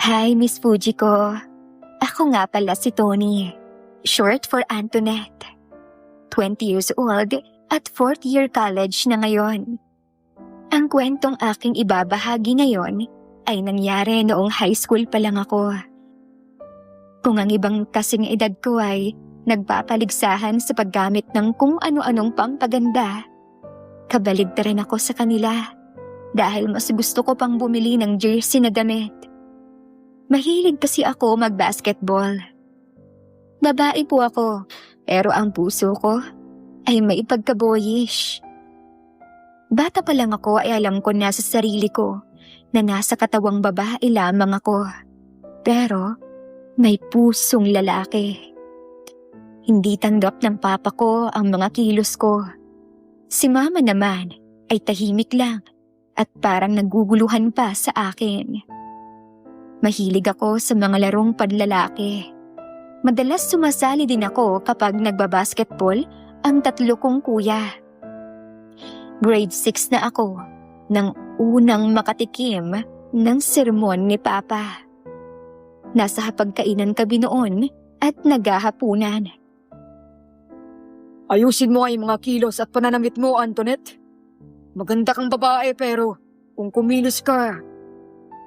Hi, Miss Fujiko. Ako nga pala si Tony, short for Antoinette. 20 years old at 4th year college na ngayon. Ang kwentong aking ibabahagi ngayon ay nangyari noong high school pa lang ako. Kung ang ibang kasing edad ko ay nagpapaligsahan sa paggamit ng kung ano-anong pampaganda, kabaligtaran ako sa kanila dahil mas gusto ko pang bumili ng jersey na damit. Mahilig kasi ako mag-basketball. Babae po ako, pero ang puso ko ay may pagka-boyish. Bata pa lang ako ay alam ko na sa sarili ko na nasa katawang babae lamang ako. Pero may pusong lalaki. Hindi tanggap ng papa ko ang mga kilos ko. Si mama naman ay tahimik lang at parang naguguluhan pa sa akin. Mahilig ako sa mga larong panlalaki. Madalas sumasali din ako kapag nagbabasketball ang 3 kong kuya. Grade 6 na ako nang unang makatikim ng sermon ni Papa. Nasa hapagkainan kami noon at naghahapunan. Ayusin mo ay mga kilos at pananamit mo, Antoinette. Maganda kang babae pero kung kumilos ka,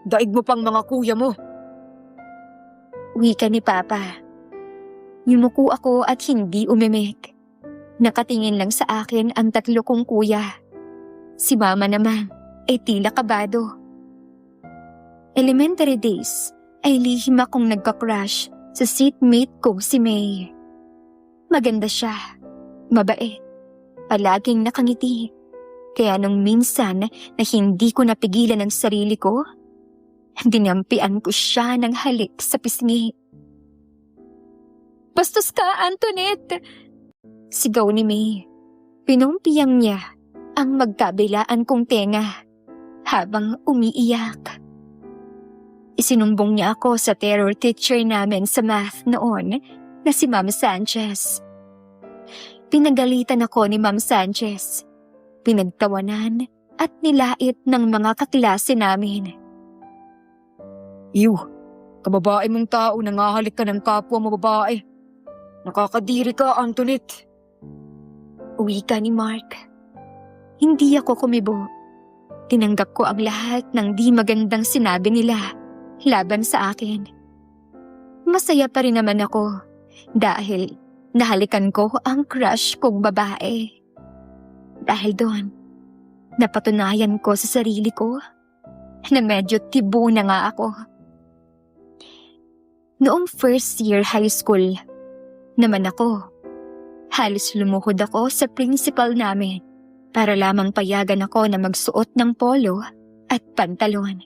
daig mo pang mga kuya mo. Wika ni Papa. Yumuko ako at hindi umimik. Nakatingin lang sa akin ang 3 kong kuya. Si Mama naman ay tila kabado. Elementary days ay lihim akong nagka-crush sa seatmate ko si May. Maganda siya, mabait, palaging nakangiti. Kaya nung minsan na hindi ko napigilan ang sarili ko, dinampian ko siya ng halik sa pisngi. "Bastos ka, Antoinette!" Sigaw ni May. Pinumpiyang niya ang magkabilaan kong tenga habang umiiyak. Isinumbong niya ako sa terror teacher namin sa math noon na si Ma'am Sanchez. Pinagalitan ako ni Ma'am Sanchez. Pinagtawanan at nilait ng mga kaklase namin. Ew, kababae mong tao, nangahalik ka ng kapwa mo babae. Nakakadiri ka, Antoinette. Wika ni Mark. Hindi ako kumibo. Tinanggap ko ang lahat ng di magandang sinabi nila laban sa akin. Masaya pa rin naman ako dahil nahalikan ko ang crush kong babae. Dahil doon, napatunayan ko sa sarili ko na medyo tibo na nga ako. Noong 1st year high school naman ako, halos lumuhod ako sa principal namin para lamang payagan ako na magsuot ng polo at pantalon.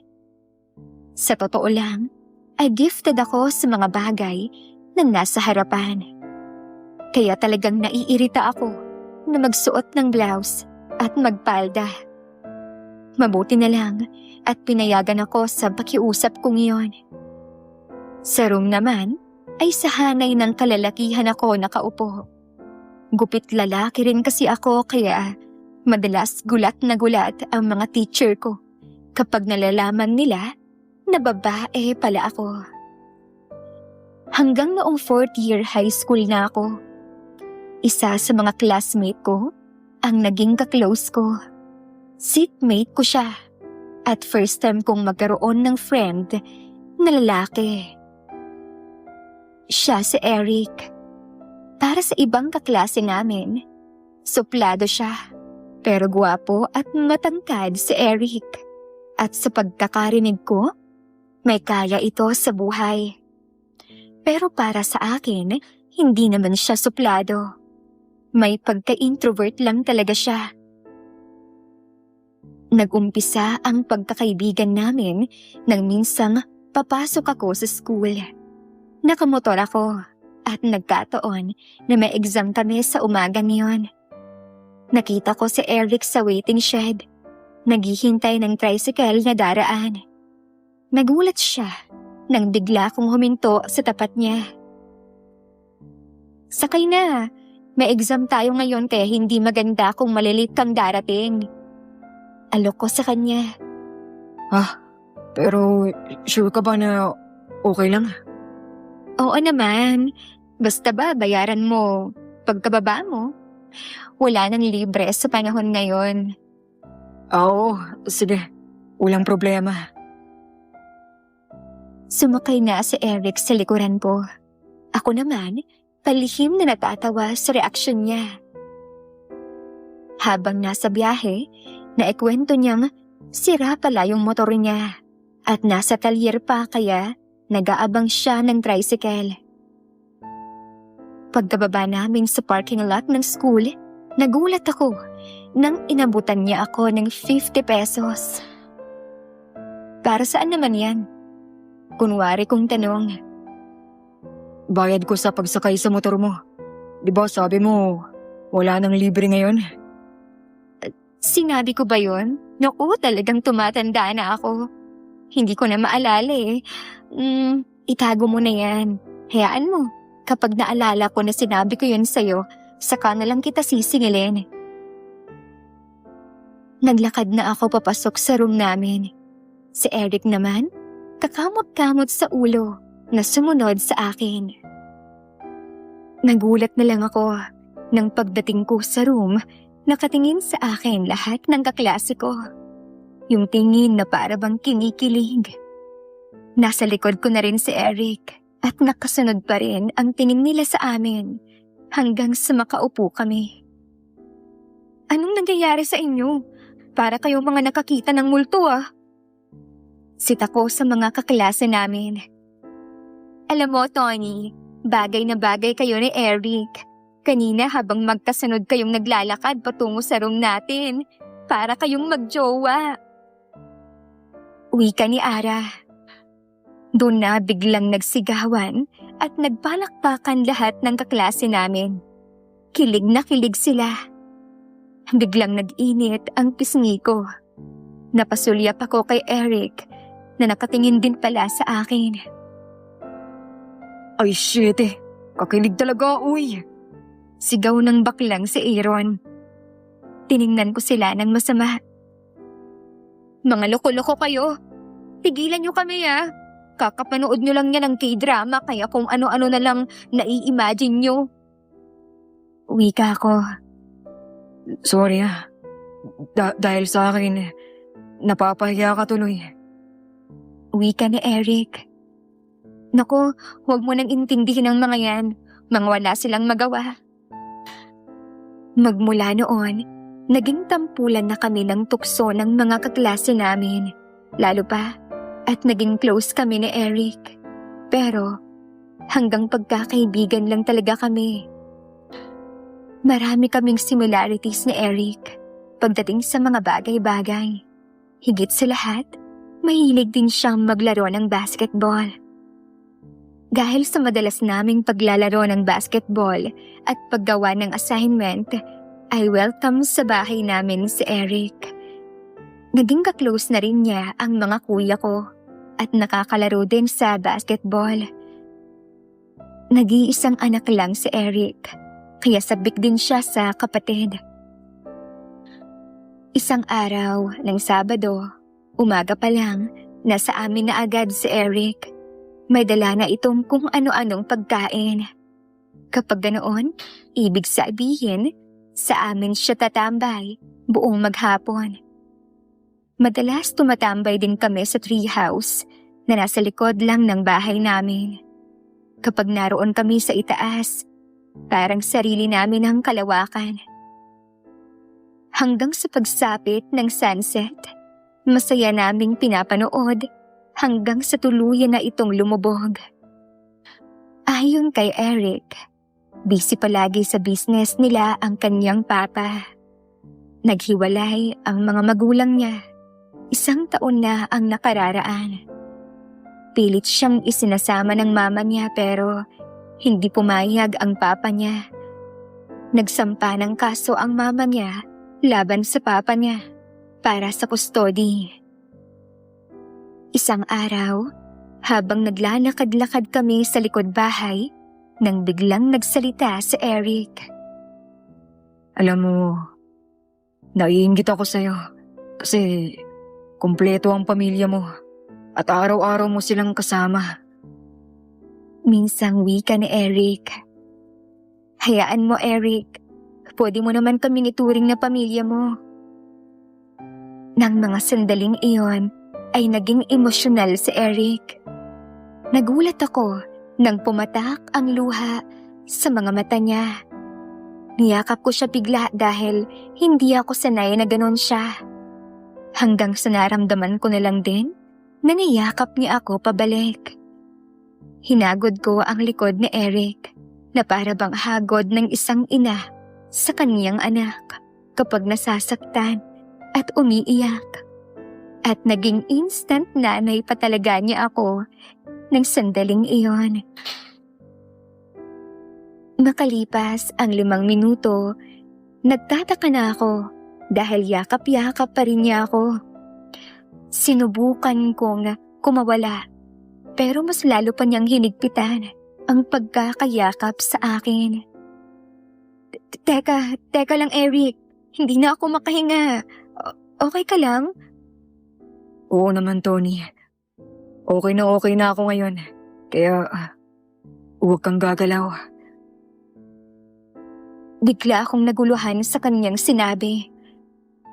Sa totoo lang, ay gifted ako sa mga bagay na nasa harapan. Kaya talagang naiirita ako na magsuot ng blouse at magpalda. Mabuti na lang at pinayagan ako sa pakiusap kong iyon. Sa room naman ay sa hanay ng kalalakihan ako nakaupo. Gupit lalaki rin kasi ako kaya madalas gulat na gulat ang mga teacher ko kapag nalalaman nila na babae pala ako. Hanggang noong 4th year high school na ako, isa sa mga classmate ko ang naging kaklose ko. Seatmate ko siya at first time kong magkaroon ng friend na lalaki. Siya si Eric. Para sa ibang kaklase namin, suplado siya. Pero gwapo at matangkad si Eric. At sa pagkakarinig ko, may kaya ito sa buhay. Pero para sa akin, hindi naman siya suplado. May pagka-introvert lang talaga siya. Nag-umpisa ang pagkakaibigan namin nang minsang papasok ako sa school. Nakamotor ako at nagkataon na may exam kami sa umaga niyon. Nakita ko si Eric sa waiting shed. Naghihintay ng tricycle na daraan. Nagulat siya nang bigla kong huminto sa tapat niya. "Sakay na. May exam tayo ngayon kaya hindi maganda kung malilate kang darating." Alok ko sa kanya. Pero sure ka ba na Okay lang. Oo naman. Basta ba bayaran mo pagkababa mo? Wala nang libre sa panahon ngayon. Oo, sige. Walang problema. Sumakay na si Eric sa likuran ko. Ako naman, palihim na natatawa sa reaksyon niya. Habang nasa biyahe, naikwento niyang sira pala yung motor niya at nasa talyer pa kaya nag-aabang siya ng tricycle. Pagkababa namin sa parking lot ng school, nagulat ako nang inabutan niya ako ng 50 pesos. Para saan naman yan? Kunwari kong tanong. Bayad ko sa pagsakay sa motor mo. Di ba sabi mo, wala nang libre ngayon? Sinabi ko ba yun? Naku, talagang tumatanda na ako. Hindi ko na maalala eh. Itago mo na yan. Hayaan mo. Kapag naalala ko na sinabi ko yun sa'yo, saka na lang kita sisingilin. Naglakad na ako papasok sa room namin. Si Eric naman, kakamot-kamot sa ulo na sumunod sa akin. Nagulat na lang ako nang pagdating ko sa room, nakatingin sa akin lahat ng kaklase ko. Yung tingin na para bang kinikilig. Nasa likod ko na rin si Eric at nakasunod pa rin ang tingin nila sa amin hanggang sa makaupo kami. Anong nangyayari sa inyo? Para kayong mga nakakita ng multo ah. Sita ko sa mga kaklase namin. Alam mo, Tony, bagay na bagay kayo ni Eric. Kanina habang magkasunod kayong naglalakad patungo sa room natin, para kayong magjowa. Wika ni Ara. Doon na biglang nagsigawan at nagpalakpakan lahat ng kaklase namin. Kilig na kilig sila. Biglang nag-init ang pisngi ko. Napasulyap ako kay Eric na nakatingin din pala sa akin. Ay shit eh, kakilig talaga uy. Sigaw ng baklang si Aaron. Tiningnan ko sila ng masama. Mga loko-loko kayo. Tigilan niyo kami ah. Kakapanood nyo lang yan ng K-drama kaya kung ano-ano na lang nai-imagine nyo. Wika ako. Sorry ah. Dahil sa akin, napapahiya ka tuloy. Wika ni Eric. Naku, huwag mo nang intindihin ang mga yan. Mga wala silang magawa. Magmula noon, naging tampulan na kami ng tukso ng mga kaklase namin. Lalo pa, at naging close kami ni Eric. Pero, hanggang pagkakaibigan lang talaga kami. Marami kaming similarities ni Eric pagdating sa mga bagay-bagay. Higit sa lahat, mahilig din siyang maglaro ng basketball. Dahil sa madalas naming paglalaro ng basketball at paggawa ng assignment, ay welcome sa bahay namin si Eric. Naging kaklose na rin niya ang mga kuya ko at nakakalaro din sa basketball. Nag-iisang anak lang si Eric, kaya sabik din siya sa kapatid. Isang araw ng Sabado, umaga pa lang, nasa amin na agad si Eric. May dala na itong kung ano-anong pagkain. Kapag ganoon, ibig sabihin, sa amin siya tatambay buong maghapon. Madalas tumatambay din kami sa treehouse na nasa likod lang ng bahay namin. Kapag naroon kami sa itaas, parang sarili namin ang kalawakan. Hanggang sa pagsapit ng sunset, masaya naming pinapanood hanggang sa tuluyan na itong lumubog. Ayon kay Eric, busy palagi sa business nila ang kanyang papa. Naghiwalay ang mga magulang niya. 1 taon na ang nakararaan. Pilit siyang isinasama ng mama niya pero hindi pumayag ang papa niya. Nagsampa ng kaso ang mama niya laban sa papa niya para sa custody. Isang araw, habang naglalakad-lakad kami sa likod bahay, nang biglang nagsalita si Eric. Alam mo, naiinggit ako sa'yo kasi kumpleto ang pamilya mo at araw-araw mo silang kasama. Minsang wika ni Eric. Hayaan mo, Eric. Pwede mo naman kaming ituring na pamilya mo. Nang mga sandaling iyon ay naging emosyonal si Eric. Nagulat ako nang pumatak ang luha sa mga mata niya. Niyakap ko siya bigla dahil hindi ako sanay na ganon siya. Hanggang sa naramdaman ko na lang din na niyakap niya ako pabalik. Hinagod ko ang likod ni Eric na para bang hagod ng isang ina sa kaniyang anak kapag nasasaktan at umiiyak. At naging instant nanay pa talaga niya ako ng sandaling iyon. Makalipas ang 5 minuto, nagtataka na ako dahil yakap-yakap pa rin niya ako. Sinubukan kong kumawala pero mas lalo pa niyang hinigpitan ang pagkakayakap sa akin. Teka lang Eric, hindi na ako makahinga. Okay ka lang? Oo naman, Tony. Okay na ako ngayon. Kaya, huwag kang gagalaw. Bigla akong naguluhan sa kanyang sinabi.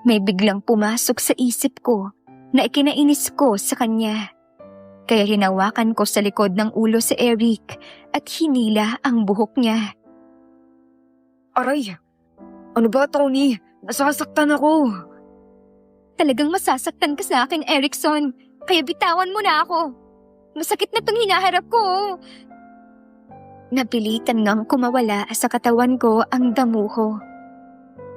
May biglang pumasok sa isip ko na ikinainis ko sa kanya. Kaya hinawakan ko sa likod ng ulo si Eric at hinila ang buhok niya. Aray! Ano ba, Tony? Nasasaktan ako. Talagang masasaktan ka sa akin, Erickson. Kaya bitawan mo na ako. Masakit na itong hinaharap ko. Napilitan ngang kumawala sa katawan ko ang damuho.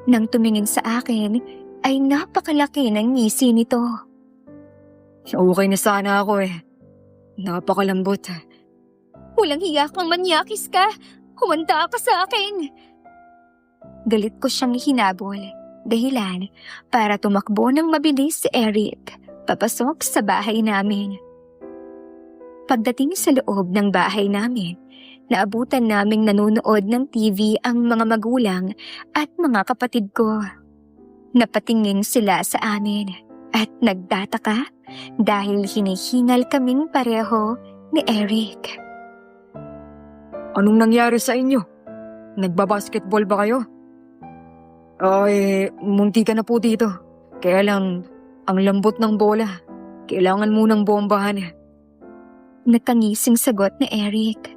Nang tumingin sa akin, ay napakalaki ng ngisi nito. Okay na sana ako eh. Napakalambot. Walang hiya kang manyakis ka. Humanda ka sa akin. Galit ko siyang hinabol. Dahilan para tumakbo ng mabilis si Eric papasok sa bahay namin. Pagdating sa loob ng bahay namin, naabutan naming nanonood ng TV ang mga magulang at mga kapatid ko. Napatingin sila sa amin at nagtataka dahil hinihingal kaming pareho ni Eric. Anong nangyari sa inyo? Nagbabasketball ba kayo? Ay, munti ka na po dito. Kaya lang, ang lambot ng bola. Kailangan munang bombahan. Nagkangising sagot ni Eric.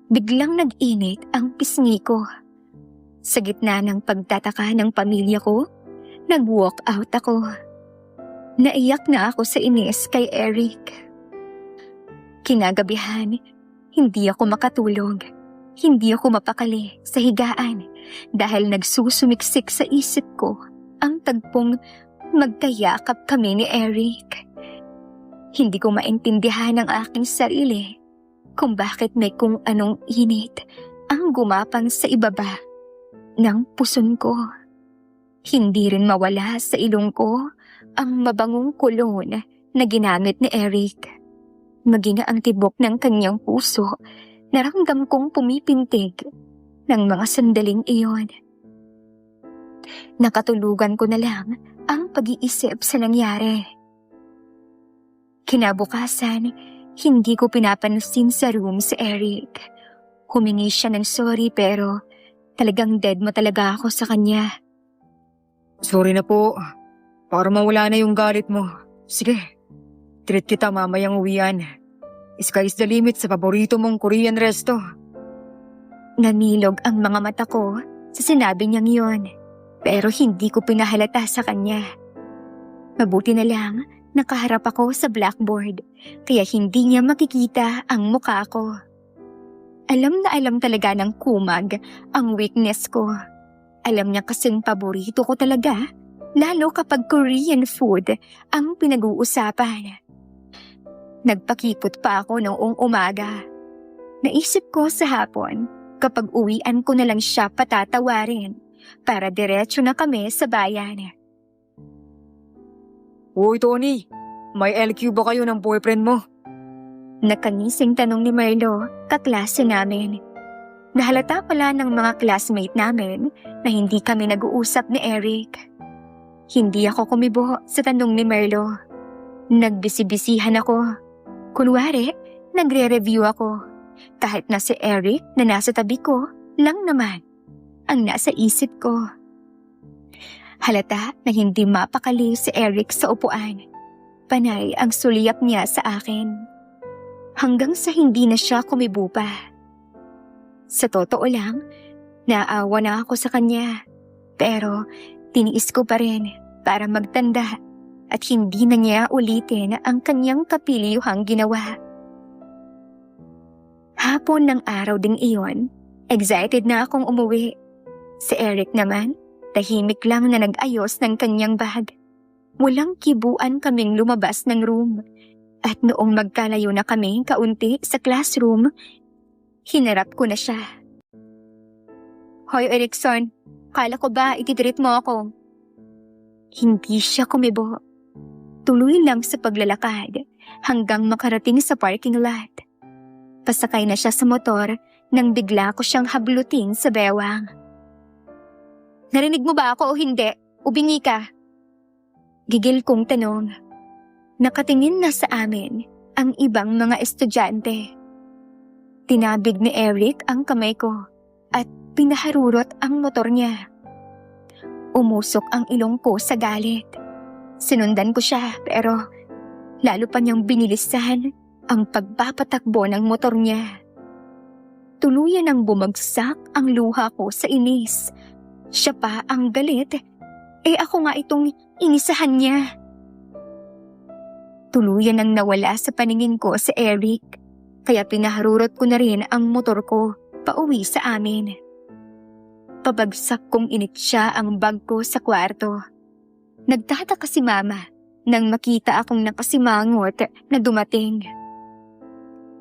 Biglang nag-init ang pisngi ko. Sa gitna ng pagtataka ng pamilya ko, nag-walk out ako. Naiyak na ako sa inis kay Eric. Kinagabihan, hindi ako makatulog. Hindi ako mapakali sa higaan dahil nagsusumiksik sa isip ko ang tagpong magkayakap kami ni Eric. Hindi ko maintindihan ang aking sarili kung bakit may kung anong init ang gumapang sa ibaba ng puson ko. Hindi rin mawala sa ilong ko ang mabangong kulon na ginamit ni Eric. Maging ang tibok ng kanyang puso, naramdam kong pumipintig ng mga sandaling iyon. Nakatulugan ko na lang ang pag-iisip sa nangyari. Kinabukasan, hindi ko pinapansin sa room si Eric. Humingi siya ng sorry pero talagang dead mo talaga ako sa kanya. Sorry na po. Para mawala na yung galit mo. Sige, treat kita mamayang uwian. Sky's the limit sa paborito mong Korean resto. Nanilog ang mga mata ko sa sinabi niyang yon, pero hindi ko pinahalata sa kanya. Mabuti na lang nakaharap ako sa blackboard, kaya hindi niya makikita ang mukha ko. Alam na alam talaga ng kumag ang weakness ko. Alam niya kasing paborito ko talaga, lalo kapag Korean food ang pinag-uusapan. Nagpakipot pa ako noong umaga. Naisip ko sa hapon, kapag uwian ko na lang siya patatawarin para diretso na kami sa bayan. Uy, Tony, may LQ ba kayo ng boyfriend mo? Nakangising tanong ni Marlo, kaklase namin. Nahalata pala ng mga classmate namin na hindi kami nag-uusap ni Eric. Hindi ako kumibo sa tanong ni Marlo. Nagbisi-bisihan ako. Kunwari, nagre-review ako. Kahit na si Eric na nasa tabi ko lang naman ang nasa isip ko. Halata na hindi mapakali si Eric sa upuan. Panay ang suliyap niya sa akin. Hanggang sa hindi na siya kumibo pa. Sa totoo lang, naawa na ako sa kanya. Pero tiniis ko pa rin para magtanda at hindi na niya ulitin ang kanyang kapiliyuhang ginawa. Hapon ng araw ding iyon, excited na akong umuwi. Si Eric naman, tahimik lang na nag-ayos ng kanyang bag. Walang kibuan kaming lumabas ng room. At noong magkalayo na kami kaunti sa classroom, hinarap ko na siya. Hoy Erickson, kala ko ba ititreat mo ako? Hindi siya kumibo. Tuloy lang sa paglalakad hanggang makarating sa parking lot. Pasakay na siya sa motor nang bigla ko siyang hablutin sa bewang. Narinig mo ba ako o hindi? Ubingi ka. Gigil kong tanong. Nakatingin na sa amin ang ibang mga estudyante. Tinabig ni Eric ang kamay ko at pinaharurot ang motor niya. Umusok ang ilong ko sa galit. Sinundan ko siya pero lalo pa niyang binilisan ang pagpapatakbo ng motor niya. Tuluyan ang bumagsak ang luha ko sa inis. Siya pa ang galit. Ako nga itong inisahan niya. Tuluyan ang nawala sa paningin ko si Eric, kaya pinaharurot ko na rin ang motor ko pauwi sa amin. Pabagsak kong initsya ang bag ko sa kwarto. Nagtataka si Mama nang makita akong nakasimangot na dumating.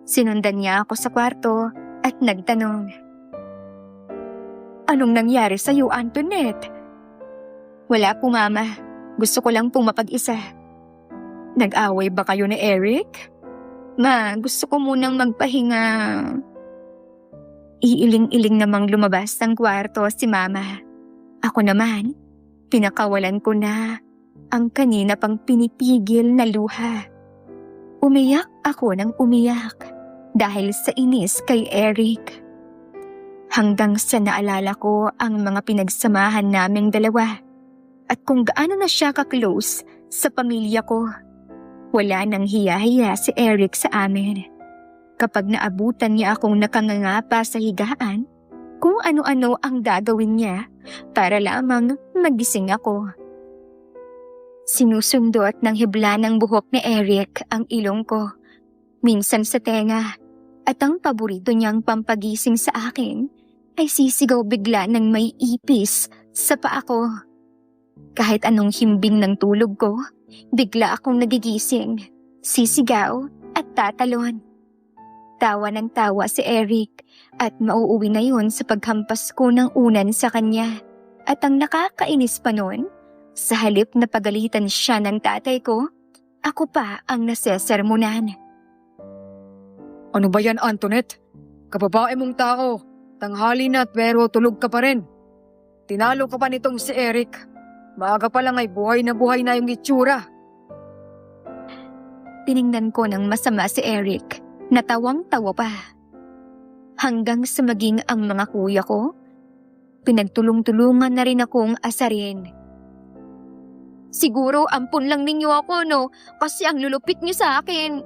Sinundan niya ako sa kwarto at nagtanong. Anong nangyari sa'yo, Antoinette? Wala po, Mama. Gusto ko lang pong mapag-isa. Nag-away ba kayo ni Eric? Ma, gusto ko munang magpahinga. Iiling-iling namang lumabas ng kwarto si Mama. Ako naman, pinakawalan ko na ang kanina pang pinipigil na luha. Umiyak ako ng umiyak dahil sa inis kay Eric. Hanggang sa naalala ko ang mga pinagsamahan naming dalawa at kung gaano na siya ka-close sa pamilya ko. Wala nang hiya-hiya si Eric sa amin. Kapag naabutan niya akong nakangangapa sa higaan, kung ano-ano ang gagawin niya para lamang magising ako. Sinusundot ng hibla ng buhok ni Eric ang ilong ko, minsan sa tenga, at ang paborito niyang pampagising sa akin ay sisigaw bigla ng may ipis sa paa ko. Kahit anong himbing ng tulog ko, bigla akong nagigising, sisigaw at tatalon. Tawa ng tawa si Eric at mauuwi na yun sa paghampas ko ng unan sa kanya. At ang nakakainis pa nun, sa halip na pagalitan siya ng tatay ko, ako pa ang nasesermonan. Ano ba yan, Antoinette? Kababae mong tao, tanghali na pero tulog ka pa rin. Tinalo ka pa nitong si Eric. Maaga pa lang ay buhay na yung itsura. Tiningnan ko ng masama si Eric, natawang-tawa pa. Hanggang sa maging ang mga kuya ko, pinagtulong-tulungan na rin akong asarin. Siguro ampun lang ninyo ako, no? Kasi ang lulupit niyo sa akin.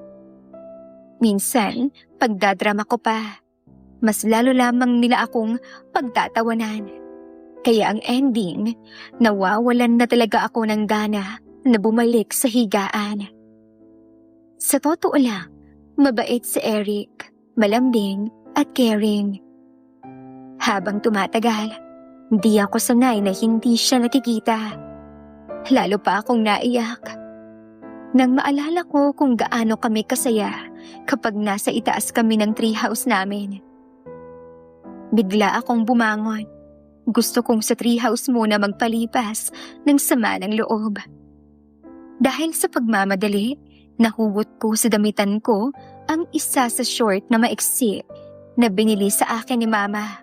Minsan, pagdadrama ko pa, mas lalo lamang nila akong pagtatawanan. Kaya ang ending, nawawalan na talaga ako ng gana na bumalik sa higaan. Sa totoo lang, mabait si Eric, malambing at caring. Habang tumatagal, hindi ako sanay na hindi siya nakikita. Lalo pa akong naiyak. Nang maalala ko kung gaano kami kasaya kapag nasa itaas kami ng treehouse namin. Bigla akong bumangon. Gusto kong sa treehouse muna magpalipas ng sama ng loob. Dahil sa pagmamadali, nahugot ko sa damitan ko ang isa sa short na maiksi na binili sa akin ni Mama.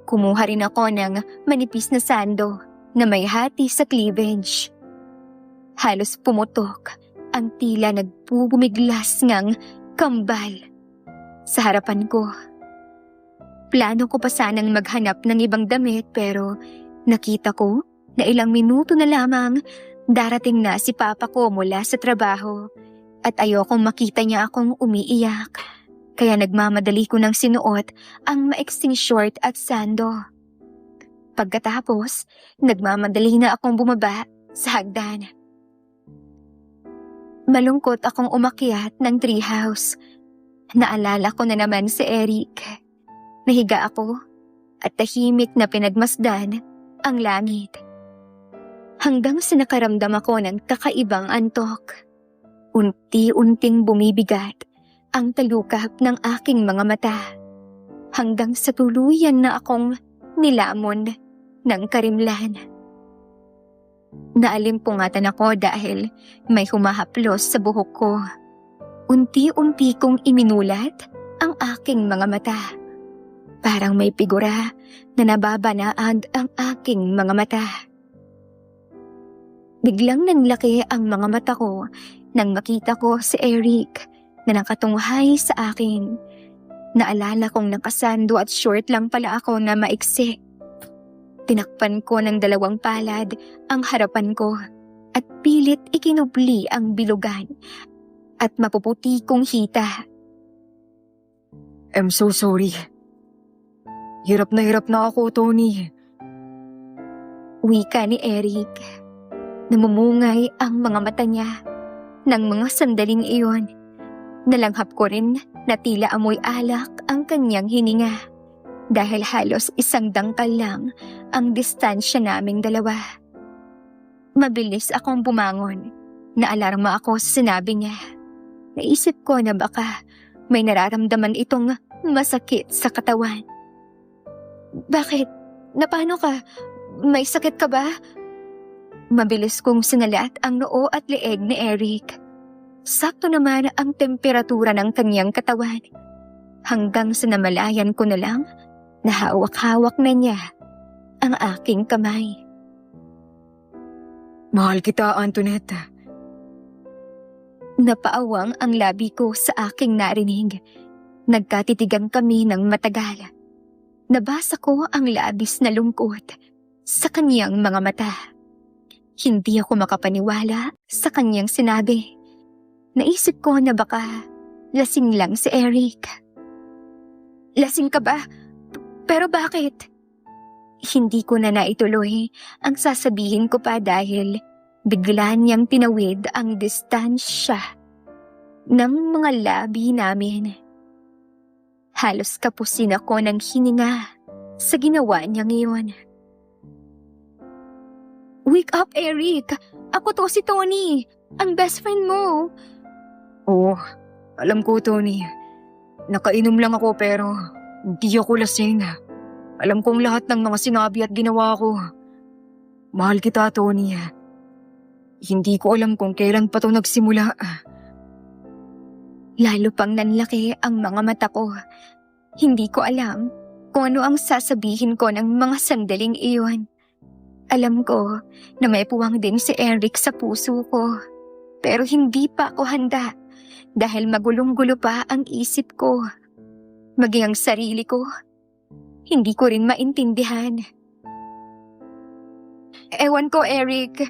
Kumuha rin ako ng manipis na sando na may hati sa cleavage. Halos pumutok ang tila nagpubumiglas ngang kambal. sa harapan ko. Plano ko pa sanang maghanap ng ibang damit pero nakita ko na ilang minuto na lamang darating na si Papa ko mula sa trabaho at ayokong makita niya akong umiiyak. Kaya nagmamadali ko ng sinuot ang maiksing short at sando. Pagkatapos, nagmamadali na akong bumaba sa hagdan. Malungkot akong umakyat ng treehouse. Naalala ko na naman si Eric. Nahiga ako at tahimik na pinagmasdan ang langit. Hanggang sa nakaramdam ako ng kakaibang antok. Unti-unting bumibigat ang talukap ng aking mga mata. Hanggang sa tuluyan na akong nilamon ng karimlan. Naalimpungatan ako dahil may humahaplos sa buhok ko. Unti-unti kong iminulat ang aking mga mata. Parang may figura na nababanaan ang aking mga mata. Biglang nanlaki ang mga mata ko nang makita ko si Eric na nakatunghay sa akin. Naalala kong nakasando at short lang pala ako na maiksi. Tinakpan ko ng 2 palad ang harapan ko at pilit ikinubli ang bilugan at mapuputi kong hita. I'm so sorry. Hirap na ako, Tony. Wika ni Eric. Namumungay ang mga mata niya. Nang mga sandaling iyon, nalanghap ko rin na tila amoy alak ang kanyang hininga. Dahil halos 1 dangkal lang ang distansya naming dalawa. Mabilis akong bumangon. Naalarma ako sa sinabi niya. Naisip ko na baka may nararamdaman itong masakit sa katawan. Bakit? Napano ka? May sakit ka ba? Mabilis kong sinalat ang noo at leeg ni Eric. Sakto naman ang temperatura ng kanyang katawan. Hanggang sa namalayan ko na lang, nahawak-hawak na niya ang aking kamay. Mahal kita, Antoinette. Napaawang ang labi ko sa aking narinig. Nagkatitigan kami ng matagal. Nabasa ko ang labis na lungkot sa kanyang mga mata. Hindi ako makapaniwala sa kanyang sinabi. Naisip ko na baka lasing lang si Eric. Lasing ka ba? Pero bakit? Hindi ko na naituloy ang sasabihin ko pa dahil bigla niyang tinawid ang distansya ng mga labi namin. Halos kapusin ako ng hininga sa ginawa niya ngayon. Wake up, Eric! Ako to si Tony, ang best friend mo. Oo, alam ko, Tony. Nakainom lang ako pero hindi ako lasing. Alam kong lahat ng mga sinabi at ginawa ko. Mahal kita, Tony. Hindi ko alam kung kailan pa to nagsimula. Lalo pang nanlaki ang mga mata ko. Hindi ko alam kung ano ang sasabihin ko ng mga sandaling iyon. Alam ko na may puwang din si Eric sa puso ko. Pero hindi pa ako handa dahil magulong-gulo pa ang isip ko. Maging ang sarili ko, hindi ko rin maintindihan. Ewan ko, Eric,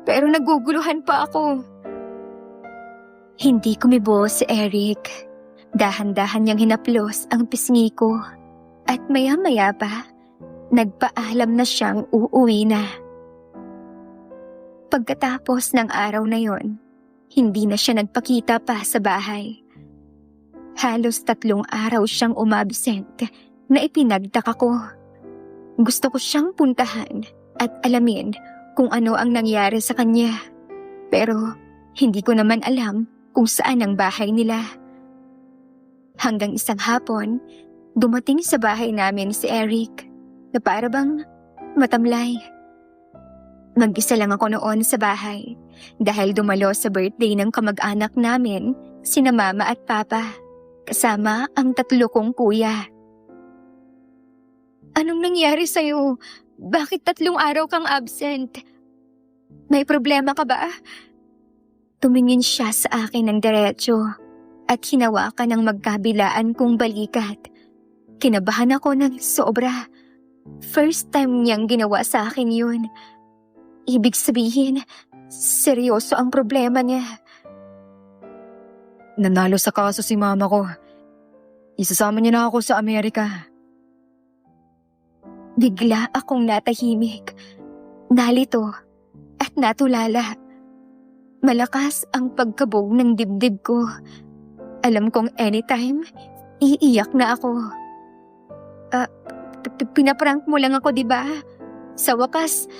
pero naguguluhan pa ako. Hindi kumibo si Eric. Dahan-dahan niyang hinaplos ang pisngi ko. At maya-maya pa, nagpaalam na siyang uuwi na. Pagkatapos ng araw na yon, hindi na siya nagpakita pa sa bahay. Halos 3 araw siyang umabsent na ipinagtaka ko. Gusto ko siyang puntahan at alamin kung ano ang nangyari sa kanya. Pero hindi ko naman alam kung saan ang bahay nila. Hanggang isang hapon, dumating sa bahay namin si Eric na para bang matamlay. Mag-isa lang ako noon sa bahay dahil dumalo sa birthday ng kamag-anak namin, sina Mama at Papa, kasama ang 3 kong kuya. Anong nangyari sa'yo? Bakit 3 araw kang absent? May problema ka ba? Tumingin siya sa akin ng diretso at hinawakan ng magkabilaan kong balikat. Kinabahan ako ng sobra. First time niyang ginawa sa akin yun. Ibig sabihin, seryoso ang problema niya. Nanalo sa kaso si mama ko. Isasama niya na ako sa Amerika. Bigla akong natahimik, nalito at natulala. Malakas ang pagkabog ng dibdib ko. Alam kong anytime, iiyak na ako. Pinaprank mo lang ako, di ba? Sa wakas,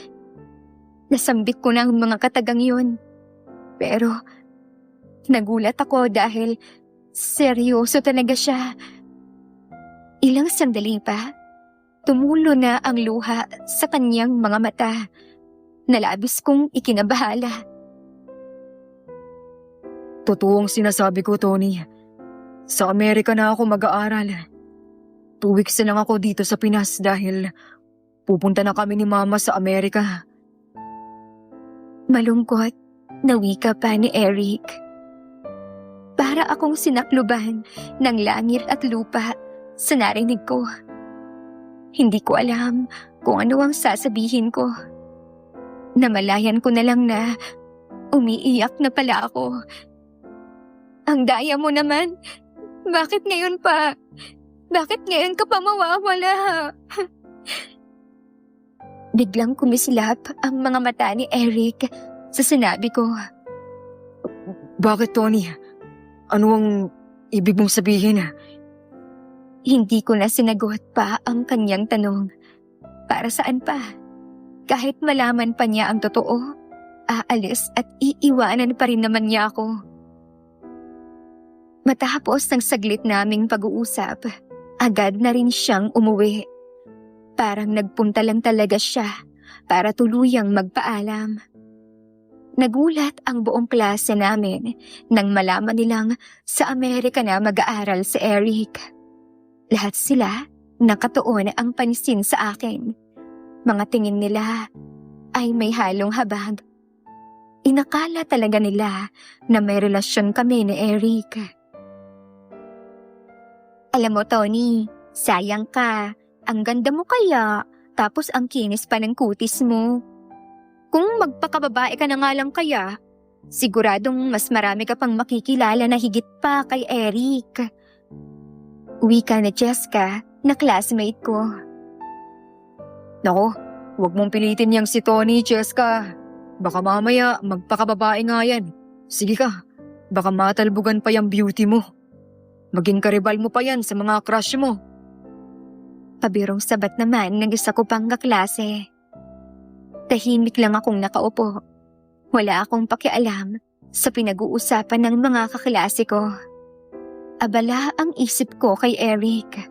nasambit ko na ang mga katagang yun. Pero, nagulat ako dahil seryoso talaga siya. Ilang sandali pa, tumulo na ang luha sa kanyang mga mata. Nalabis kong ikinabahala. Totoong sinasabi ko, Tony. Sa Amerika na ako mag-aaral. 2 weeks na lang ako dito sa Pinas dahil pupunta na kami ni Mama sa Amerika. Malungkot na wika pa ni Eric. Para akong sinakluban ng langit at lupa sa narinig ko. Hindi ko alam kung ano ang sasabihin ko. Namalayan ko na lang na umiiyak na pala ako. Ang daya mo naman. Bakit ngayon pa? Bakit ngayon ka pa mawawala? Biglang kumislap ang mga mata ni Eric sa sinabi ko. Bakit, Tony? Ano ang ibig mong sabihin? Hindi ko na sinagot pa ang kanyang tanong. Para saan pa? Kahit malaman pa niya ang totoo, aalis at iiwanan pa rin naman niya ako. Matapos ng saglit naming pag-uusap, agad na rin siyang umuwi. Parang nagpunta lang talaga siya para tuluyang magpaalam. Nagulat ang buong klase namin nang malaman nilang sa Amerika na mag-aaral si Eric. Lahat sila nakatuon ang pansin sa akin. Mga tingin nila ay may halong habag. Inakala talaga nila na may relasyon kami ni Eric. Alam mo, Tony, sayang ka. Ang ganda mo kaya, tapos ang kinis pa ng kutis mo. Kung magpakababae ka na nga lang kaya, siguradong mas marami ka pang makikilala na higit pa kay Eric. Wika na Jessica na classmate ko. Nako, huwag mong pilitin yang si Tony, Jessica. Baka mamaya magpakababae nga yan. Sige ka, baka matalbugan pa yung beauty mo. Maging karibal mo pa yan sa mga crush mo. Pabirong sabat naman ng isa ko pang kaklase. Tahimik lang akong nakaupo. Wala akong pakialam sa pinag-uusapan ng mga kaklase ko. Abala ang isip ko kay Eric.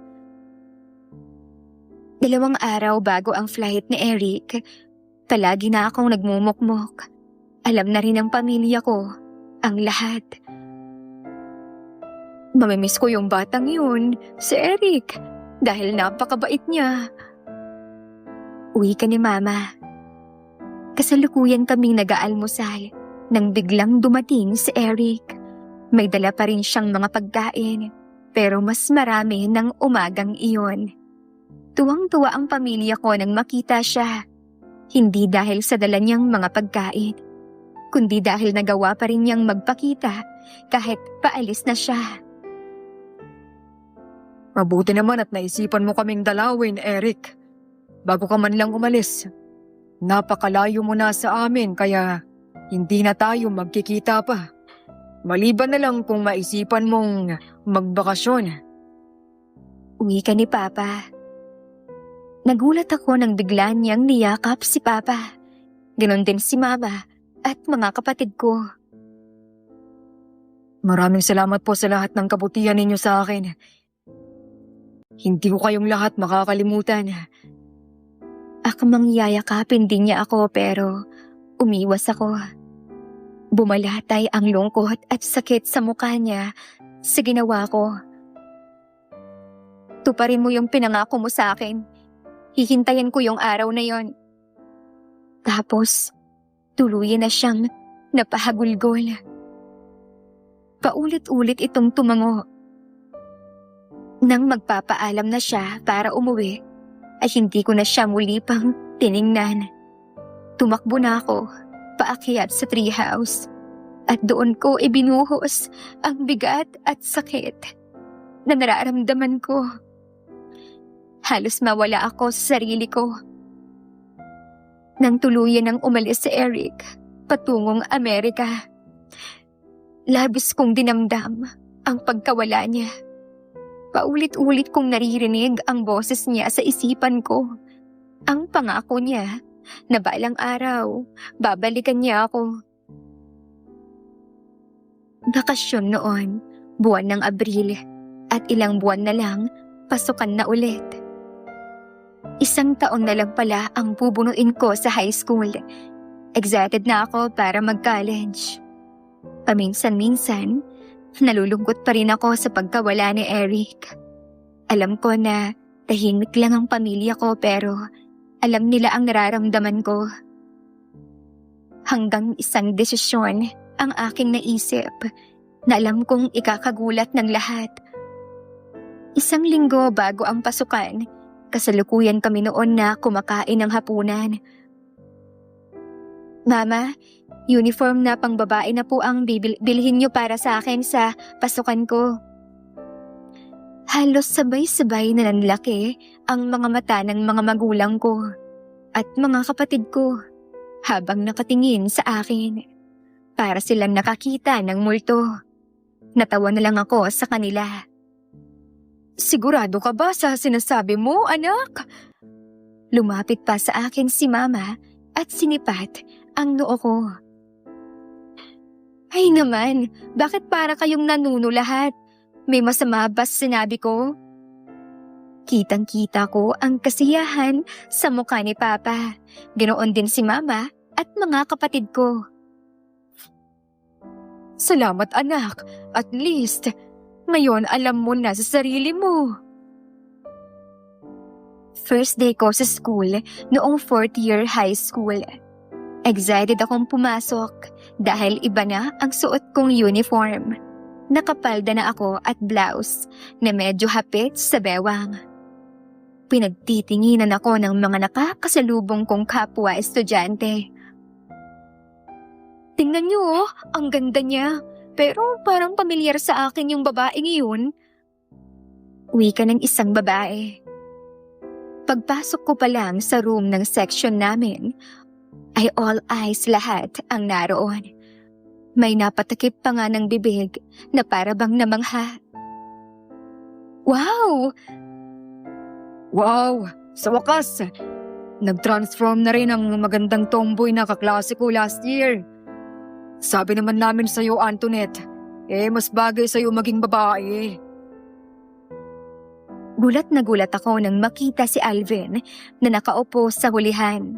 2 araw bago ang flight ni Eric, palagi na akong nagmumukmok. Alam na rin ng pamilya ko ang lahat. Mamimiss ko yung batang yun, si Eric, dahil napakabait niya. Uwi ka ni Mama. Kasalukuyan kaming nag-aalmusal nang biglang dumating si Eric. May dala pa rin siyang mga pagkain, pero mas marami ng umagang iyon. Tuwang-tuwa ang pamilya ko nang makita siya. Hindi dahil sa dala niyang mga pagkain, kundi dahil nagawa pa rin niyang magpakita kahit paalis na siya. Mabuti naman at naisipan mo kaming dalawin, Eric. Bago ka man lang umalis. Napakalayo mo na sa amin kaya hindi na tayo magkikita pa. Maliban na lang kung maisipan mong magbakasyon. Uwi ka ni Papa. Nagulat ako nang bigla niyang niyakap si Papa. Ganon din si Mama at mga kapatid ko. Maraming salamat po sa lahat ng kabutihan ninyo sa akin. Hindi ko kayong lahat makakalimutan. Akmang yayakapin din niya ako pero umiwas ako. Bumalatay ang lungkot at sakit sa mukha niya sa ginawa ko. Tuparin mo yung pinangako mo sa akin. Hihintayin ko yung araw na yon. Tapos, tuluyan na siyang napahagulgol. Paulit-ulit itong tumango. Nang magpapaalam na siya para umuwi, ay hindi ko na siya muli pang tiningnan. Tumakbo na ako, paakyat sa treehouse. At doon ko ibinuhos ang bigat at sakit na nararamdaman ko. Halos mawala ako sa sarili ko. Nang tuluyan nang umalis si Eric patungong Amerika, labis kong dinamdam ang pagkawala niya. Paulit-ulit kong naririnig ang boses niya sa isipan ko. Ang pangako niya na balang araw, babalikan niya ako. Bakasyon noon, buwan ng Abril, at ilang buwan na lang, pasukan na ulit. 1 taon na lang pala ang bubunuin ko sa high school. Excited na ako para mag-college. Paminsan-minsan, nalulungkot pa rin ako sa pagkawala ni Eric. Alam ko na tahimik lang ang pamilya ko pero alam nila ang nararamdaman ko. Hanggang isang desisyon ang aking naisip na alam kong ikakagulat ng lahat. 1 linggo bago ang pasukan, kasalukuyan kami noon na kumakain ng hapunan. Mama, uniform na pangbabae na po ang bilhin niyo para sa akin sa pasukan ko. Halos sabay-sabay na nanlaki ang mga mata ng mga magulang ko at mga kapatid ko habang nakatingin sa akin. Para silang nakakita ng multo. Natawa na lang ako sa kanila. Sigurado ka ba sa sinasabi mo, anak? Lumapit pa sa akin si Mama at sinipat ang noo ko. Ay naman, bakit para kayong nanuno lahat? May masama ba sinabi ko? Kitang-kita ko ang kasiyahan sa mukha ni Papa. Ganoon din si Mama at mga kapatid ko. Salamat anak, at least, ngayon alam mo na sa sarili mo. First day ko sa school noong 4th year high school. Excited akong pumasok dahil iba na ang suot kong uniform. Nakapalda na ako at blouse na medyo hapit sa bewang. Pinagtitinginan ako ng mga nakakasalubong kong kapwa estudyante. Tingnan niyo, ang ganda niya. Pero parang pamilyar sa akin yung babaeng iyon. Wika ng isang babae. Pagpasok ko pa lang sa room ng section namin, ay all eyes lahat ang naroon. May napatakip pa nga ng bibig na para bang namangha. Wow! Wow! Sa wakas, nag-transform na rin ang magandang tomboy na kaklase ko last year. Sabi naman namin sa'yo, Antoinette, mas bagay sa'yo maging babae. Gulat na gulat ako nang makita si Alvin na nakaupo sa hulihan.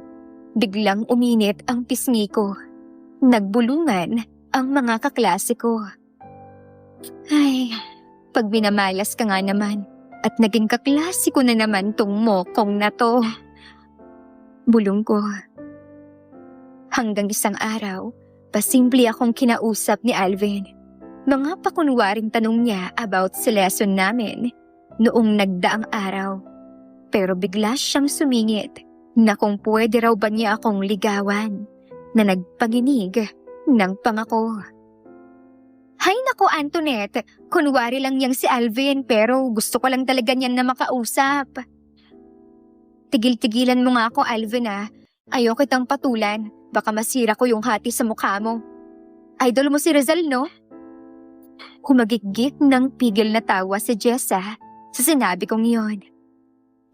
Biglang uminit ang pisngi ko. Nagbulungan ang mga kaklase ko. Ay, pag binamalas ka nga naman at naging kaklase ko na naman tong mokong na to. Bulong ko. Hanggang isang araw, pasimple akong kinausap ni Alvin. Mga pakunwaring tanong niya about sa lesson namin noong nagdaang araw. Pero bigla siyang sumingit na kung pwede raw ba niya akong ligawan na nagpanginig ng pangako. Hay nako Antoinette, kunwari lang yang si Alvin pero gusto ko lang talaga niyan na makausap. Tigil-tigilan mo nga ako Alvin Ayoko kitang patulan. Baka masira ko yung hati sa mukha mo. Idol mo si Rizal, no? Humagigit ng pigil na tawa si Jessa sa sinabi kong iyon.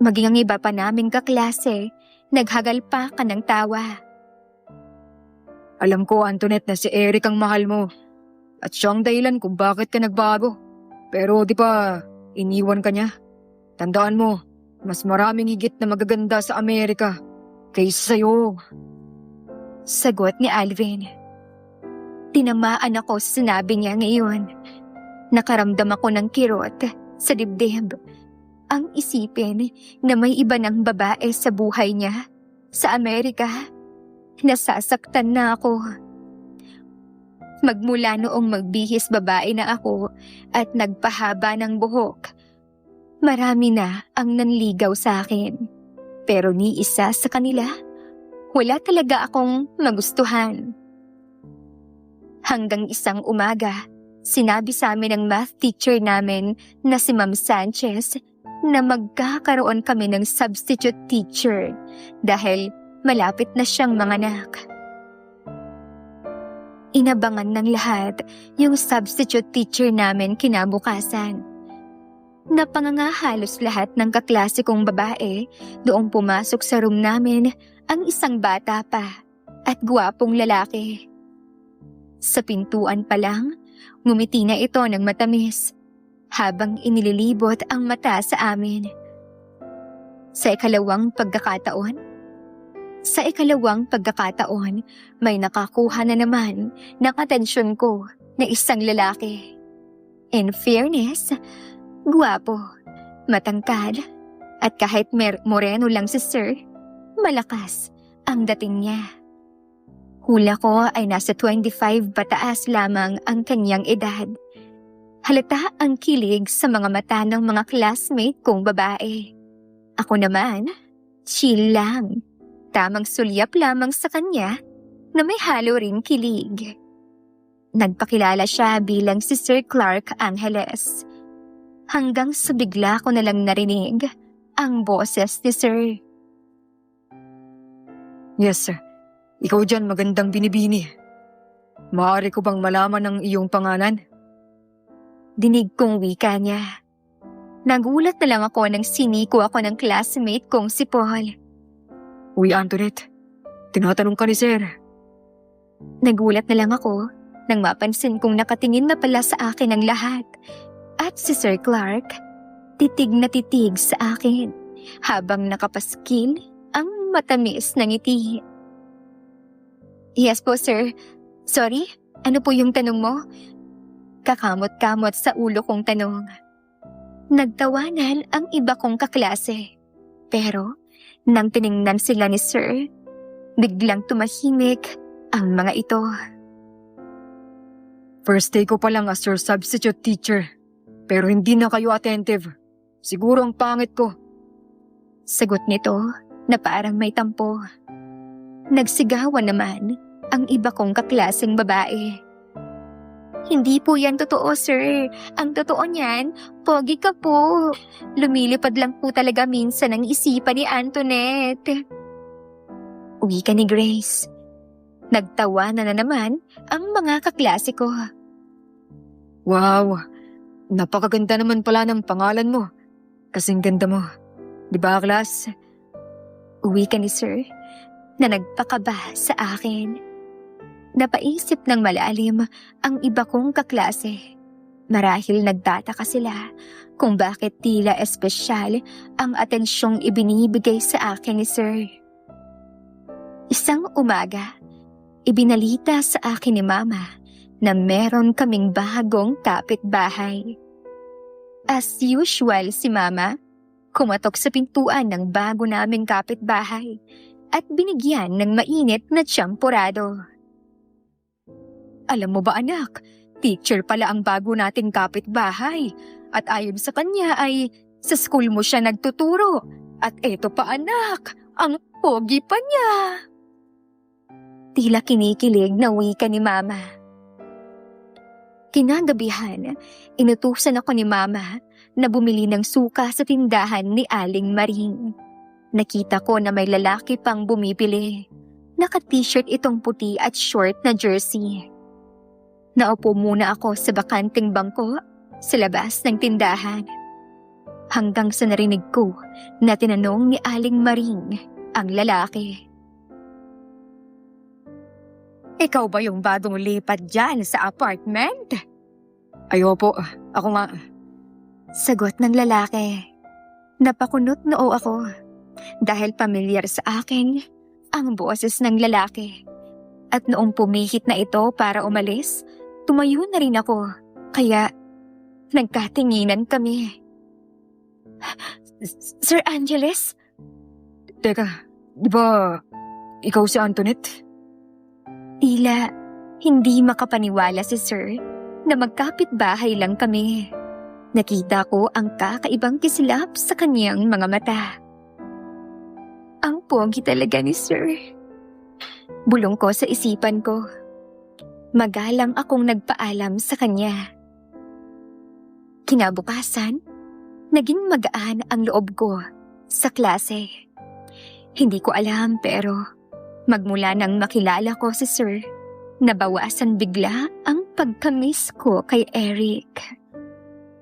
Maging ang iba pa naming kaklase, naghagal pa ka ng tawa. Alam ko, Antoinette, na si Eric ang mahal mo. At siyang dahilan kung bakit ka nagbago. Pero di ba, iniwan ka niya? Tandaan mo, mas maraming higit na magaganda sa Amerika kaysa sa'yo. Sagot ni Alvin. Tinamaan ako sa sinabi niya ngayon. Nakaramdam ako ng kirot sa dibdib. Ang isipin na may iba ng babae sa buhay niya sa Amerika. Nasasaktan na ako. Magmula noong magbihis babae na ako at nagpahaba ng buhok, marami na ang nanligaw sa akin. Pero ni isa sa kanila, wala talaga akong magustuhan. Hanggang isang umaga, sinabi sa amin ng math teacher namin na si Ma'am Sanchez na magkakaroon kami ng substitute teacher dahil malapit na siyang manganak. Inabangan ng lahat yung substitute teacher namin kinabukasan. Napangangahalos lahat ng kaklase kong babae doong pumasok sa room namin ang isang bata pa at gwapong lalaki. Sa pintuan pa lang, ngumiti na ito ng matamis habang inililibot ang mata sa amin. Sa ikalawang pagkakataon, may nakakuha na naman ng atensyon ko na isang lalaki. In fairness, gwapo, matangkad, at kahit moreno lang si Sir, malakas ang dating niya. Hula ko ay nasa 25 pataas lamang ang kanyang edad. Halata ang kilig sa mga mata ng mga classmate kong babae. Ako naman, chill lang. Tamang sulyap lamang sa kanya na may halo ring kilig. Nagpakilala siya bilang si Sir Clark Angeles. Hanggang sa bigla ko nalang narinig ang boses ni Sir. Yes, sir. Ikaw dyan magandang binibini. Maaari ko bang malaman ang iyong pangalan? Dinig kong wika niya. Nagulat na lang ako nang siniko ako ng classmate kong si Paul. Uy, Antoinette. Tinatanong ka ni sir. Nagulat na lang ako nang mapansin kong nakatingin na pala sa akin ang lahat. At si Sir Clark, titig na titig sa akin habang nakapaskil ang matamis na ngiti. Yes po, sir. Sorry, ano po yung tanong mo? Kakamot-kamot sa ulo kong tanong. Nagtawanan ang iba kong kaklase. Pero, nang tiningnan sila ni Sir, biglang tumahimik ang mga ito. First day ko pa lang as your substitute teacher. Pero hindi na kayo attentive. Siguro ang pangit ko. Sagot nito na parang may tampo. Nagsigawan naman ang iba kong kaklaseng babae. Hindi po yan totoo, sir. Ang totoo niyan, pogi ka po. Lumilipad lang po talaga minsan ang isipan ni Antoinette. Uwi ka ni Grace. Nagtawa na naman ang mga kaklase ko. Wow, napakaganda naman pala ng pangalan mo. Kasing ganda mo. Di ba, class? Uwi ka ni sir na nagpakaba sa akin. Napaisip ng malalim ang iba kong kaklase. Marahil nagtataka sila kung bakit tila espesyal ang atensyong ibinibigay sa akin ni Sir. Isang umaga, ibinalita sa akin ni Mama na meron kaming bagong kapitbahay. As usual si Mama, kumatok sa pintuan ng bago naming kapitbahay at binigyan ng mainit na tsampurado. Alam mo ba anak, teacher pala ang bago nating kapitbahay at ayon sa kanya ay sa school mo siya nagtuturo at eto pa anak, ang pogi pa niya. Tila kinikilig na wika ni Mama. Kinagabihan, inutusan ako ni Mama na bumili ng suka sa tindahan ni Aling Maring. Nakita ko na may lalaki pang bumibili. Naka-t-shirt itong puti at short na jersey. Naupo muna ako sa bakanting bangko sa labas ng tindahan. Hanggang sa narinig ko na tinanong ni Aling Maring ang lalaki. Ikaw ba yung bagong lipat dyan sa apartment? Ay, opo. Ako nga. Sagot ng lalaki. Napakunot noo ako dahil pamilyar sa akin ang boses ng lalaki. At noong pumihit na ito para umalis, tumayo na rin ako, kaya nagkatinginan kami. Sir Angeles? Teka, di ba ikaw si Antoinette? Tila Hindi makapaniwala si Sir na magkapit-bahay lang kami. Nakita ko ang kakaibang kislap sa kanyang mga mata. Ang pogi talaga ni Sir. Bulong ko sa isipan ko. Magalang akong nagpaalam sa kanya. Kinabukasan, naging magaan ang loob ko sa klase. Hindi ko alam pero magmula nang makilala ko si Sir, nabawasan bigla ang pagkamiss ko kay Eric.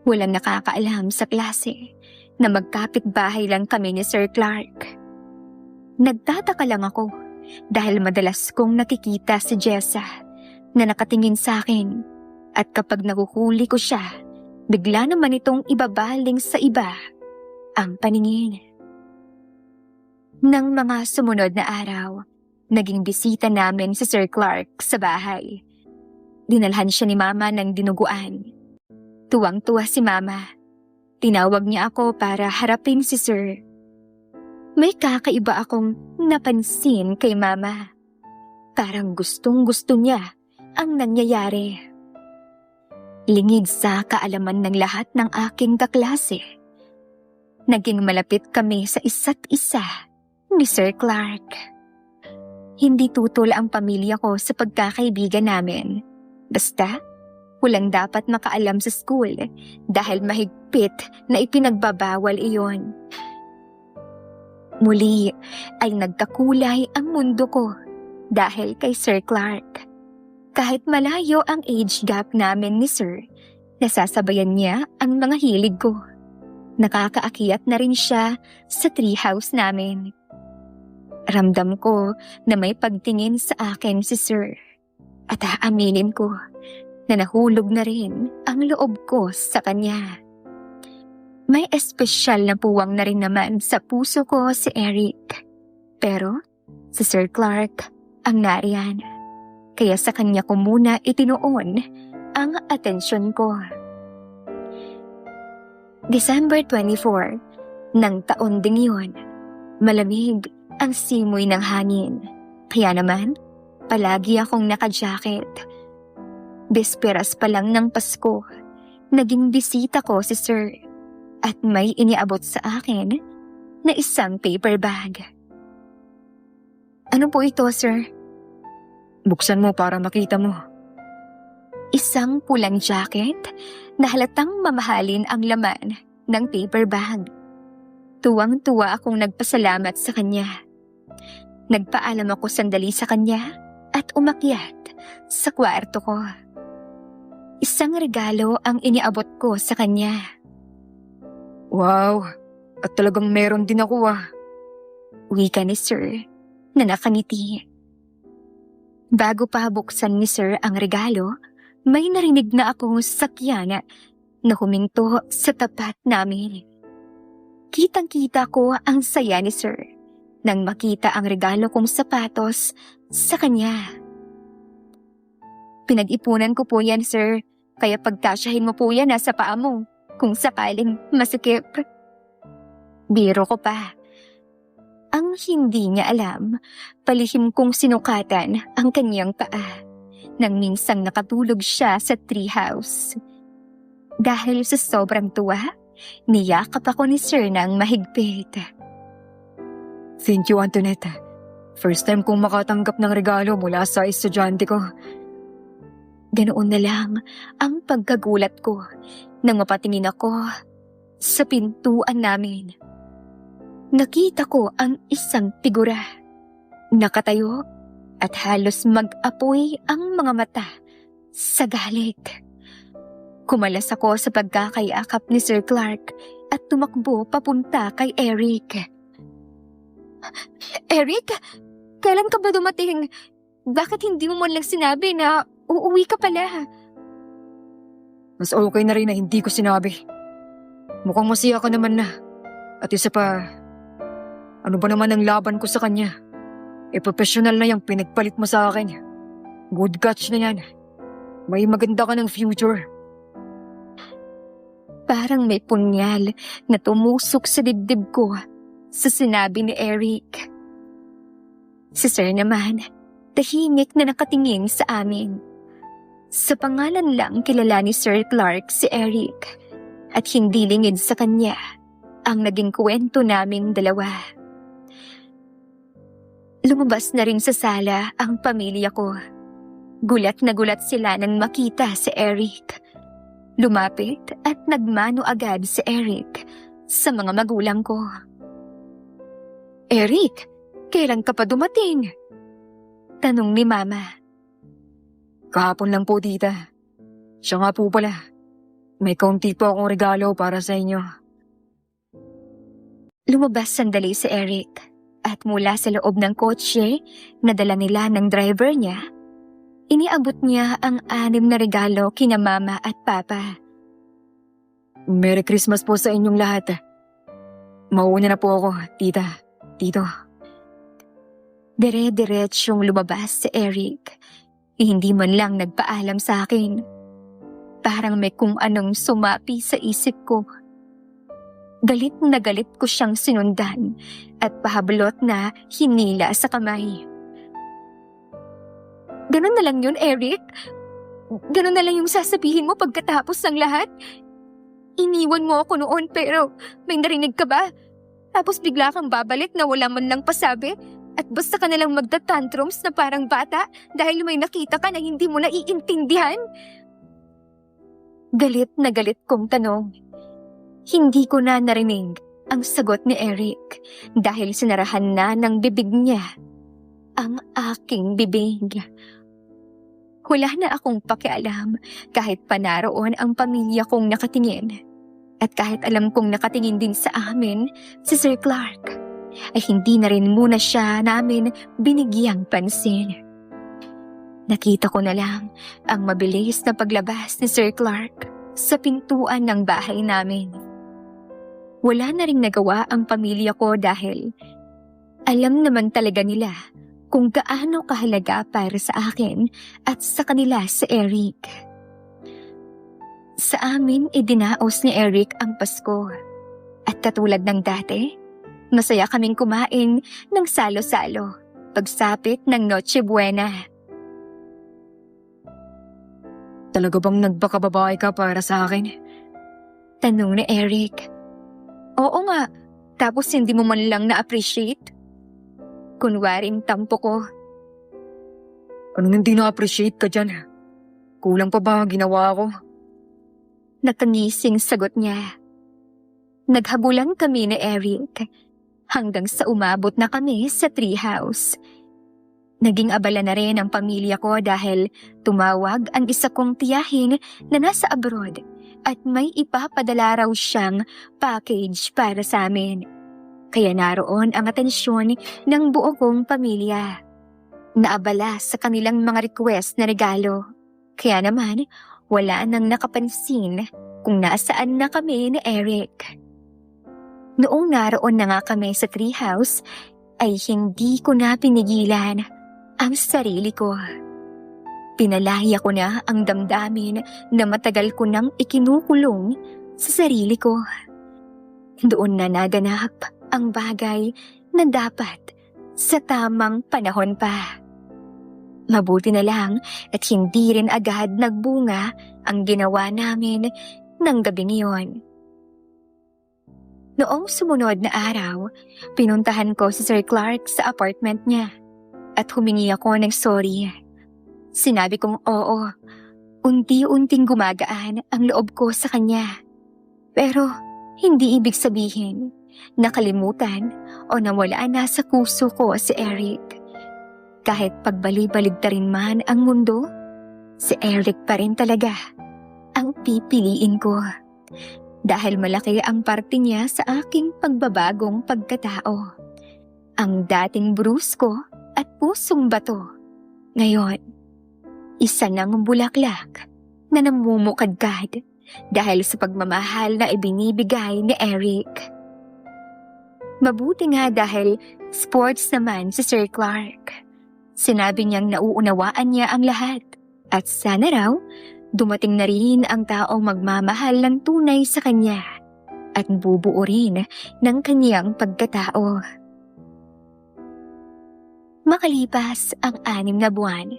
Walang nakakaalam sa klase na magkapit-bahay lang kami ni Sir Clark. Nagtataka lang ako dahil madalas kong nakikita si Jessa na nakatingin sa akin at kapag nakuhuli ko siya, bigla naman itong ibabaling sa iba ang paningin. Nang mga sumunod na araw, naging bisita namin si Sir Clark sa bahay. Dinalhan siya ni Mama ng dinuguan. Tuwang-tuwa si Mama. Tinawag niya ako para harapin si Sir. May kakaiba akong napansin kay Mama. Parang gustong-gusto niya ang nangyayari. Lingid sa kaalaman ng lahat ng aking kaklase. Naging malapit kami sa isa't isa ni Sir Clark. Hindi tutol ang pamilya ko sa pagkakaibigan namin. Basta, walang dapat makaalam sa school dahil mahigpit na ipinagbabawal iyon. Muli ay nagkakulay ang mundo ko dahil kay Sir Clark. Kahit malayo ang age gap namin ni Sir, nasasabayan niya ang mga hilig ko. Nakakaakyat na rin siya sa treehouse namin. Ramdam ko na may pagtingin sa akin si Sir. At aaminin ko na nahulog na rin ang loob ko sa kanya. May espesyal na puwang na rin naman sa puso ko si Eric. Pero si Sir Clark ang nariyan. Kaya sa kanya ko muna itinuon ang atensyon ko. December 24, ng taon ding yun, malamig ang simoy ng hangin. Kaya naman, palagi akong naka-jacket. Bisperas pa lang ng Pasko, naging bisita ko si Sir at may iniabot sa akin na isang paper bag. Ano po ito, Sir? Buksan mo para makita mo. Isang pulang jacket na halatang mamahalin ang laman ng paper bag. Tuwang-tuwa akong nagpasalamat sa kanya. Nagpaalam ako sandali sa kanya at umakyat sa kwarto ko. Isang regalo ang iniabot ko sa kanya. Wow, at talagang meron din ako Wika ni Sir na nakangiti. Bago pa buksan ni Sir ang regalo, may narinig na akong sakyan na huminto sa tapat namin. Kitang-kita ko ang saya ni Sir nang makita ang regalo kong sapatos sa kanya. Pinag-ipunan ko po yan, Sir, kaya pagkasyahin mo po yan sa paa mo kung sakaling masikip. Biro ko pa. Ang hindi niya alam, palihim kong sinukatan ang kanyang paa nang minsang nakatulog siya sa treehouse. Dahil sa sobrang tuwa, niyakap ako ni Sir ng mahigpit. Thank you, Antoinette. First time kong makatanggap ng regalo mula sa estudyante ko. Ganoon na lang ang pagkagulat ko nang mapatingin ako sa pintuan namin. Nakita ko ang isang figura. Nakatayo at halos mag-apoy ang mga mata sa galit. Kumalas ako sa pagkakayakap ni Sir Clark at tumakbo papunta kay Eric. Eric, kailan ka ba dumating? Bakit hindi mo man lang sinabi na uuwi ka pala? Mas okay na rin na hindi ko sinabi. Mukhang masaya ka naman na. At isa pa, ano ba naman ang laban ko sa kanya? Professional na yung pinagpalit mo sa akin. Good catch na yan. May maganda ka ng future. Parang may punyal na tumusok sa dibdib ko sa sinabi ni Eric. Si Sir naman, tahimik na nakatingin sa amin. Sa pangalan lang kilala ni Sir Clark si Eric at hindi lingid sa kanya ang naging kwento naming dalawa. Lumabas na rin sa sala ang pamilya ko. Gulat na gulat sila nang makita si Eric. Lumapit at nagmano agad si Eric sa mga magulang ko. "Eric, kailan ka pa dumating?" tanong ni Mama. Kahapon lang po, tita. Siya nga po pala. May kaunti po akong regalo para sa inyo. Lumabas sandali si Eric at mula sa loob ng kotse na dala nila ng driver niya, iniabot niya ang 6 na regalo kina Mama at Papa. Merry Christmas po sa inyong lahat. Mauna na po ako, tita, tito. Dire-diretsyong lumabas si Eric. Hindi man lang nagpaalam sa akin. Parang may kung anong sumapi sa isip ko. Galit na galit ko siyang sinundan at pahablot na hinila sa kamay. "Ganun na lang yun, Eric? Ganun na lang yung sasabihin mo pagkatapos ng lahat? Iniwan mo ako noon pero may narinig ka ba? Tapos bigla kang babalik na wala man lang pasabi? At basta ka nalang magtatantrums na parang bata dahil may nakita ka na hindi mo naiintindihan?" Galit na galit kong tanong. Hindi ko na narinig ang sagot ni Eric dahil sinarahan na ng bibig niya ang aking bibig. Wala na akong pakialam kahit pa naroon ang pamilya kong nakatingin. At kahit alam kong nakatingin din sa amin si Sir Clark, ay hindi na rin muna siya namin binigyang pansin. Nakita ko na lang ang mabilis na paglabas ni Sir Clark sa pintuan ng bahay namin. Wala na ring nagawa ang pamilya ko dahil alam naman talaga nila kung gaano kahalaga para sa akin at sa kanila si Eric. Sa amin idinaos ni Eric ang Pasko. At katulad ng dati, masaya kaming kumain ng salo-salo pagsapit ng Noche Buena. Talaga bang nagpakababae ka para sa akin? Tanong ni Eric. Oo nga, tapos hindi mo man lang na-appreciate? Kunwaring tampo ko. Anong hindi na-appreciate ka dyan? Kulang pa ba ginawa ko? Nakangising sagot niya. Naghabulan kami ni Eric hanggang sa umabot na kami sa treehouse. Naging abala na rin ang pamilya ko dahil tumawag ang isa kong tiyahin na nasa abroad at may ipapadala raw siyang package para sa amin. Kaya naroon ang atensyon ng buo kong pamilya. Naabala sa kanilang mga request na regalo. Kaya naman, wala nang nakapansin kung nasaan na kami ni Eric. Noong naroon na nga kami sa treehouse, ay hindi ko na pinigilan ang sarili ko. Pinalaya ko na ang damdamin na matagal ko nang ikinukulong sa sarili ko. Doon na naganap ang bagay na dapat sa tamang panahon pa. Mabuti na lang at hindi rin agad nagbunga ang ginawa namin ng gabing iyon. Noong sumunod na araw, pinuntahan ko si Sir Clark sa apartment niya at humingi ako ng sorry. Sinabi kong oo, unti-unting gumagaan ang loob ko sa kanya. Pero hindi ibig sabihin nakalimutan o nawala na sa puso ko si Eric. Kahit pagbali-baligtarin man ang mundo, si Eric pa rin talaga ang pipiliin ko. Dahil malaki ang parte niya sa aking pagbabagong pagkatao. Ang dating brusko at pusong bato. Ngayon, isa ng bulaklak na namumukadkad dahil sa pagmamahal na ibinibigay ni Eric. Mabuti nga dahil sports naman si Sir Clark. Sinabi niyang nauunawaan niya ang lahat at sana raw dumating na rin ang taong magmamahal ng tunay sa kanya at bubuo rin ng kanyang pagkatao. Makalipas ang 6 na buwan,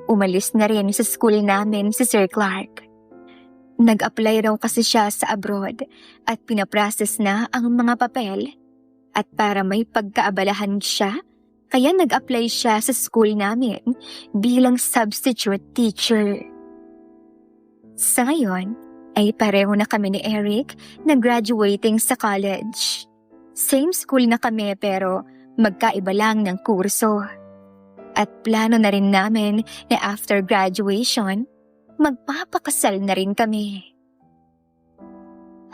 umalis na rin sa school namin si Sir Clark. Nag-apply raw kasi siya sa abroad at pinaprocess na ang mga papel. At para may pagkaabalahan siya, kaya nag-apply siya sa school namin bilang substitute teacher. Sa ngayon, ay pareho na kami ni Eric na graduating sa college. Same school na kami pero magkaiba lang ng kurso. At plano na rin namin na after graduation, magpapakasal na rin kami.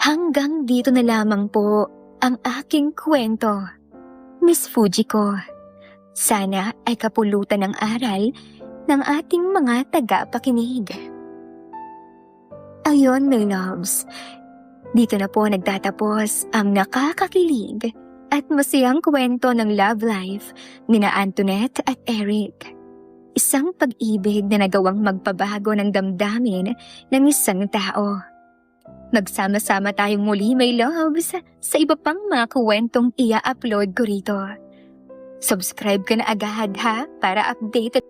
Hanggang dito na lamang po ang aking kwento, Miss Fujiko. Sana ay kapulutan ng aral ng ating mga tagapakinig. Ayon, my loves, dito na po nagtatapos ang nakakakilig at masayang kwento ng love life nina Antoinette at Eric. Isang pag-ibig na nagawang magpabago ng damdamin ng isang tao. Magsama-sama tayong muli, my loves, sa iba pang mga kwentong ia-upload ko rito. Subscribe ka na agad ha para updated